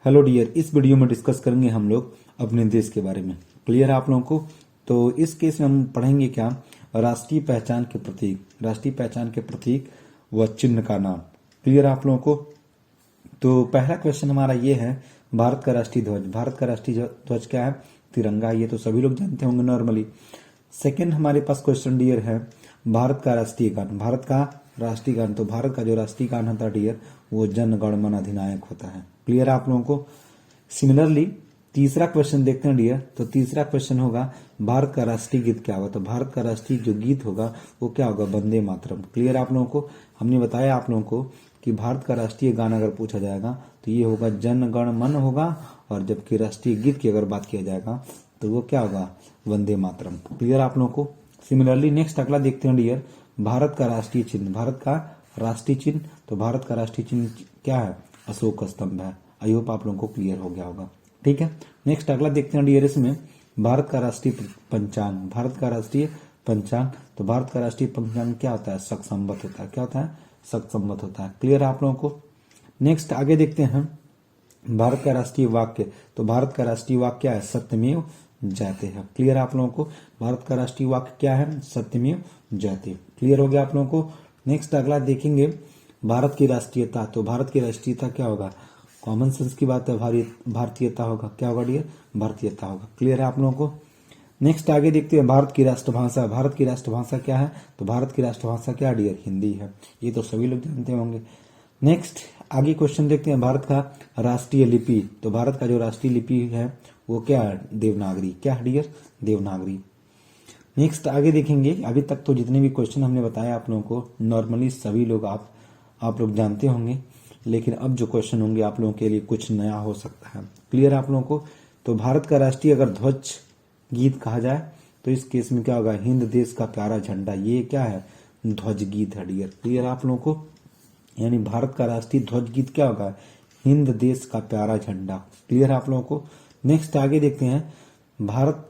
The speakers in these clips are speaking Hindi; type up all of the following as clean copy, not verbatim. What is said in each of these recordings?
हेलो डियर, इस वीडियो में डिस्कस करेंगे हम लोग अपने देश के बारे में। क्लियर है आप लोगों को? तो इस केस में हम पढ़ेंगे क्या, राष्ट्रीय पहचान के प्रतीक, राष्ट्रीय पहचान के प्रतीक व चिन्ह का नाम। क्लियर है आप लोगों को? तो पहला क्वेश्चन हमारा ये है, भारत का राष्ट्रीय ध्वज। भारत का राष्ट्रीय ध्वज क्या है? तिरंगा। ये तो सभी लोग जानते होंगे नॉर्मली। सेकेंड हमारे पास क्वेश्चन डियर है, भारत का राष्ट्रीय गान। भारत का राष्ट्रीय गान, तो भारत का जो राष्ट्रीय गान होता है डियर, वो जन गण मन अधिनायक होता है। क्लियर है आप लोगों को? सिमिलरली तीसरा क्वेश्चन देखते हैं डियर। तो तीसरा क्वेश्चन होगा, भारत का राष्ट्रीय गीत क्या होगा? तो भारत का राष्ट्रीय जो गीत होगा वो क्या होगा? वंदे मातरम। क्लियर है आप लोगों को? हमने बताया आप लोगों को कि भारत का राष्ट्रीय गाना अगर पूछा जाएगा तो ये होगा जन गण मन होगा, और जबकि राष्ट्रीय गीत की अगर बात किया जाएगा तो वो क्या होगा? वंदे मातरम। क्लियर आप लोगों को? सिमिलरली नेक्स्ट अगला देखते हैं डियर, भारत का राष्ट्रीय चिन्ह। भारत का राष्ट्रीय चिन्ह, तो भारत का राष्ट्रीय चिन्ह क्या है? अशोक स्तंभ है। आई होप आप लोगों को क्लियर हो गया होगा। ठीक है, नेक्स्ट अगला देखते हैं डियर, इसमें भारत का राष्ट्रीय पंचांग। भारत का राष्ट्रीय पंचांग, तो भारत का राष्ट्रीय पंचांग क्या होता है? शक संवत होता है। क्या होता है? शक संवत होता है। क्लियर है आप लोगों को? नेक्स्ट आगे देखते हैं, भारत का राष्ट्रीय वाक्य। तो भारत का राष्ट्रीय वाक्य क्या है? सत्यमेव जयते है। क्लियर है आप लोगों को? भारत का राष्ट्रीय वाक्य क्या है? सत्यमेव जयते। क्लियर हो गया आप लोगों को? नेक्स्ट अगला देखेंगे, भारत की राष्ट्रीयता। तो भारत की राष्ट्रीयता क्या होगा? कॉमन सेंस की बात है, भारतीयता होगा। क्या होगा डियर? भारतीयता होगा। क्लियर है आप लोगों को? नेक्स्ट आगे देखते हैं, भारत की राष्ट्रभाषा। भारत की राष्ट्रभाषा क्या है? तो भारत की राष्ट्रभाषा क्या डियर? हिंदी है। ये तो सभी लोग जानते होंगे। नेक्स्ट आगे क्वेश्चन देखते हैं, भारत का राष्ट्रीय लिपि। तो भारत का जो राष्ट्रीय लिपि है वो क्या है? देवनागरी। क्या है डियर? देवनागरी। नेक्स्ट आगे देखेंगे, अभी तक तो जितने भी क्वेश्चन हमने बताया आप लोगों को नॉर्मली सभी लोग आप लोग जानते होंगे, लेकिन अब जो क्वेश्चन होंगे आप लोगों के लिए कुछ नया हो सकता है। क्लियर आप लोगों को? तो भारत का राष्ट्रीय अगर ध्वज गीत कहा जाए तो इस केस में क्या होगा? हिंद देश का प्यारा झंडा। ये क्या है? ध्वज गीत है डियर। क्लियर आप लोगों को? यानी भारत का राष्ट्रीय ध्वज गीत क्या होगा? हिंद देश का प्यारा झंडा। क्लियर है आप लोगों को? नेक्स्ट आगे देखते हैं, भारत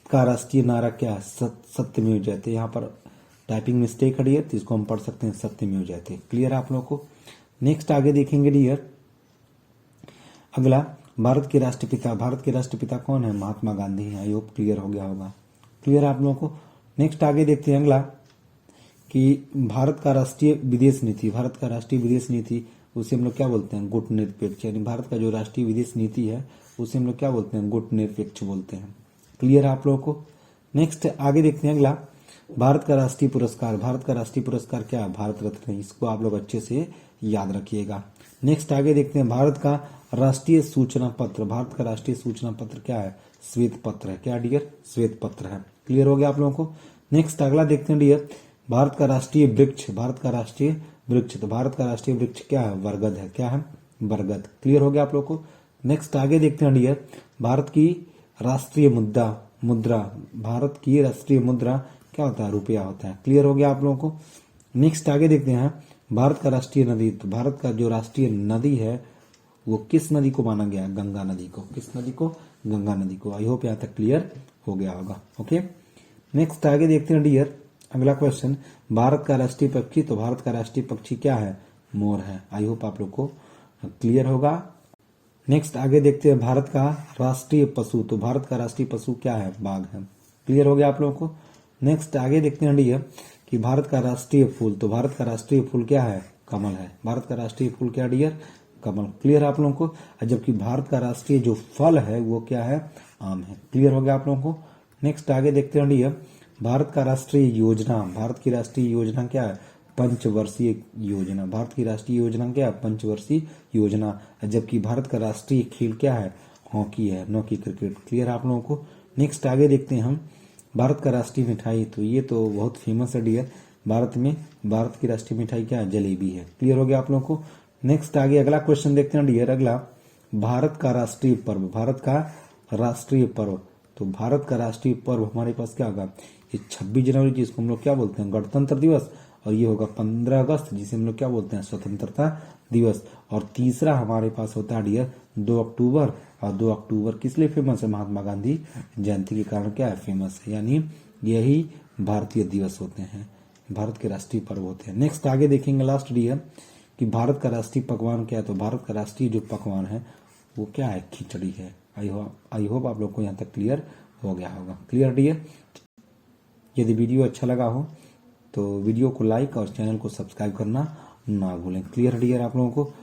का राष्ट्रीय नारा क्या है? सत्यमेव जयते। यहाँ पर टाइपिंग मिस्टेक है डियर, तो इसको हम पढ़ सकते हैं सत्यमेव जयते। क्लियर है आप लोगों को? नेक्स्ट आगे देखेंगे डियर, अगला भारत के राष्ट्रपिता। भारत के राष्ट्रपिता कौन है? महात्मा गांधी है। आई होप क्लियर हो गया होगा। क्लियर है आप लोगों को? नेक्स्ट आगे देखते हैं अगला, कि भारत का राष्ट्रीय विदेश नीति। भारत का राष्ट्रीय विदेश नीति उसे हम लोग क्या बोलते हैं? गुटनिरपेक्ष। यानी भारत का जो राष्ट्रीय विदेश नीति है उसे हम लोग क्या बोलते हैं? गुटनिरपेक्ष बोलते हैं। क्लियर है आप लोगों को? नेक्स्ट आगे देखते हैं अगला, भारत का राष्ट्रीय पुरस्कार। भारत का राष्ट्रीय पुरस्कार क्या है? भारत रत्न। इसको आप लोग अच्छे से याद रखिएगा। नेक्स्ट आगे देखते हैं, भारत का राष्ट्रीय सूचना पत्र। भारत का राष्ट्रीय सूचना पत्र क्या है? श्वेत पत्र है। क्या डियर? श्वेत पत्र है। क्लियर हो गया आप लोगों को? नेक्स्ट अगला देखते हैं डियर, भारत का राष्ट्रीय वृक्ष। भारत का राष्ट्रीय वृक्ष, तो भारत का राष्ट्रीय वृक्ष क्या है? बरगद है। क्या है? बरगद। क्लियर हो गया आप लोग को? नेक्स्ट आगे देखते हैं डियर, भारत की राष्ट्रीय मुद्रा। भारत की राष्ट्रीय मुद्रा क्या होता है? रुपया होता है। क्लियर हो गया आप लोगों को? नेक्स्ट आगे देखते हैं, भारत का राष्ट्रीय नदी। तो भारत का जो राष्ट्रीय नदी है वो किस नदी को माना गया है? गंगा नदी को। किस नदी को? गंगा नदी को। आई होप यहाँ तक क्लियर हो गया होगा। ओके, नेक्स्ट आगे देखते हैं डियर, अगला क्वेश्चन, भारत का राष्ट्रीय पक्षी। तो भारत का राष्ट्रीय पक्षी क्या है? मोर है। आई होप आप लोग को क्लियर होगा। नेक्स्ट आगे देखते हैं, भारत का राष्ट्रीय पशु। तो भारत का राष्ट्रीय पशु क्या है? बाघ है। क्लियर हो गया आप लोगों को? नेक्स्ट आगे देखते हैं डियर, कि भारत का राष्ट्रीय फूल। तो भारत का राष्ट्रीय फूल क्या है? कमल है। भारत का राष्ट्रीय फूल क्या डियर? कमल। क्लियर आप लोगों को? जबकि भारत का राष्ट्रीय जो फल है वो क्या है? आम है। क्लियर हो गया आप लोगों को? नेक्स्ट आगे देखते हैं डियर, भारत का राष्ट्रीय योजना। भारत की राष्ट्रीय योजना क्या है? पंचवर्षीय योजना। भारत की राष्ट्रीय योजना क्या है? पंचवर्षीय योजना। जबकि भारत का राष्ट्रीय खेल क्या है? हॉकी है, न कि क्रिकेट। क्लियर आप लोगों को? नेक्स्ट आगे देखते हैं हम, भारत का राष्ट्रीय मिठाई। तो ये तो बहुत फेमस है डियर, भारत की राष्ट्रीय मिठाई क्या है? जलेबी है। क्लियर हो गया आप लोगों को? नेक्स्ट आगे अगला क्वेश्चन देखते हैं डियर, अगला, भारत का राष्ट्रीय पर्व। भारत का राष्ट्रीय पर्व, तो भारत का राष्ट्रीय पर्व हमारे पास क्या होगा? ये 26 जनवरी, जिसको हम लोग क्या बोलते हैं? गणतंत्र दिवस। और ये होगा 15 अगस्त, जिसे हम लोग क्या बोलते हैं? स्वतंत्रता दिवस। और तीसरा हमारे पास होता है डियर 2 अक्टूबर। और 2 अक्टूबर किस लिए फेमस है? महात्मा गांधी जयंती के कारण क्या है? फेमस है। यानी यही भारतीय दिवस होते हैं, भारत के राष्ट्रीय पर्व होते हैं। नेक्स्ट आगे देखेंगे लास्ट डियर, कि भारत का राष्ट्रीय पकवान क्या है? तो भारत का राष्ट्रीय जो पकवान है वो क्या है, खिचड़ी है। आई होप आप लोग को यहाँ तक क्लियर हो गया होगा। Clear dear? यदि वीडियो अच्छा लगा हो तो वीडियो को लाइक और चैनल को सब्सक्राइब करना ना भूलें। क्लियर डियर आप लोगों को?